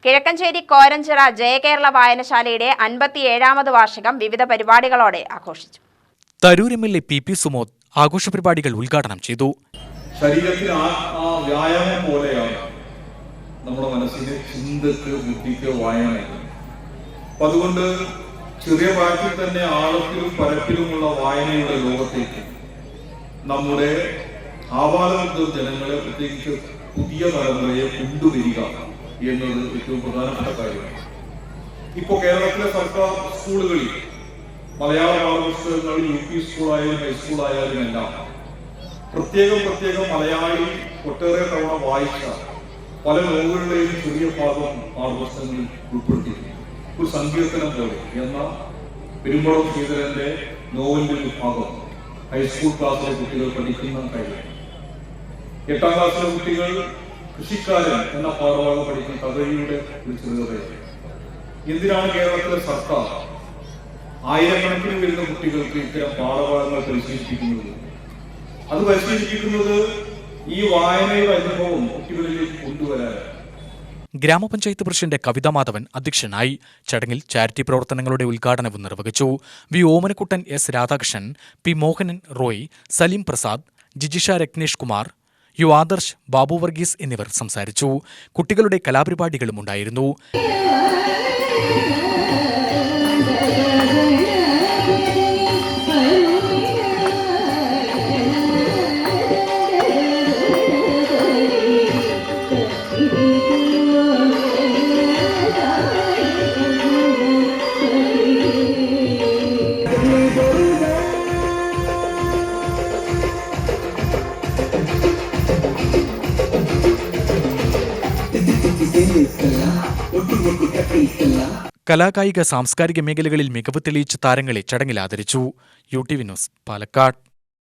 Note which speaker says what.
Speaker 1: കിഴക്കഞ്ചേരി കോരഞ്ചിറ ജയകേരള വായനശാലയുടെ 57ാമത് വാർഷികം വിവിധ പരിപാടികളോടെ ആഘോഷിച്ചു.
Speaker 2: തരൂർ എം.എൽ.എ. പി. സുമോദ് ആഘോഷ പരിപാടികൾ ഉദ്ഘാടനം ചെയ്തു.
Speaker 3: ശരീരത്തിന് വ്യായാമം പോലെയാണ് നമ്മുടെ മനസ്സിന് ചിന്തക്ക് ബുദ്ധിക്ക് വായന. അതുകൊണ്ട് ചെറിയ പ്രായത്തിൽ തന്നെ ആഴത്തിലും പരപ്പിലുമുള്ള വായനയുടെ ലോകത്തേക്ക് നമ്മുടെ ആവാലവൃദ്ധ ജനങ്ങളെ, പ്രത്യേകിച്ച് പുതിയ തലമുറയെ കൊണ്ടുവരിക എന്നത് ഏറ്റവും പ്രധാനപ്പെട്ട കാര്യമാണ്. ഇപ്പോൾ കേരളത്തിലെ സർക്കാർ സ്കൂളുകളിൽ മലയാള പാഠപുസ്തകങ്ങൾ UP സ്കൂളായാലും ഹൈസ്കൂളായാലും എല്ലാം പ്രത്യേകം മലയാളി ഒട്ടേറെ തവണ വായിച്ച പല നോവലുകളെയും ചെറിയ ഭാഗം പാഠപുസ്തകങ്ങളിൽ ഉൾപ്പെടുത്തിയിട്ടുണ്ട്. ഒരു സങ്കീർത്തനം പോലെ എന്ന പെരുമ്പളം ശ്രീധരന്റെ നോവലിന്റെ ഒരു ഭാഗം ഹൈസ്കൂൾ ക്ലാസ്സിലെ കുട്ടികൾ പഠിക്കുന്ന കാര്യം. 8ാം ക്ലാസ്സിലെ കുട്ടികൾ കൃഷിക്കാരൻ എന്ന പാഠഭാഗം പഠിക്കുന്ന കഥയുടെ ഒരു ചെറുകഥയാണ്. എന്തിനാണ് കേരളത്തിലെ സർക്കാർ ആയിരക്കണക്കിന് വരുന്ന കുട്ടികൾക്ക് ഇത്തരം പാഠഭാഗങ്ങൾ പരിശീലിപ്പിക്കുന്നത്? അത് പരിശീലിപ്പിക്കുന്നത് ഈ വായനയുടെ അനുഭവം കുട്ടികളിലേക്ക് കൊണ്ടുവരാനാണ്.
Speaker 2: ഗ്രാമപഞ്ചായത്ത് പ്രസിഡന്റ് കവിത മാധവൻ അധ്യക്ഷനായി. ചടങ്ങിൽ ചാരിറ്റി പ്രവർത്തനങ്ങളുടെ ഉദ്ഘാടനവും നിർവഹിച്ചു. V Omanakuttan, S Radhakrishnan, P Mohanan Roy, Saleem Prasad, Jijisha Ratnesh Kumar, U Adarsh, Babu Varghese എന്നിവർ സംസാരിച്ചു. കുട്ടികളുടെ കലാപരിപാടികളും ഉണ്ടായിരുന്നു. കലാകായിക സാംസ്കാരിക മേഖലകളിൽ മികവ് തെളിയിച്ച താരങ്ങളെ ചടങ്ങിൽ ആദരിച്ചു. UTV news, Palakkad.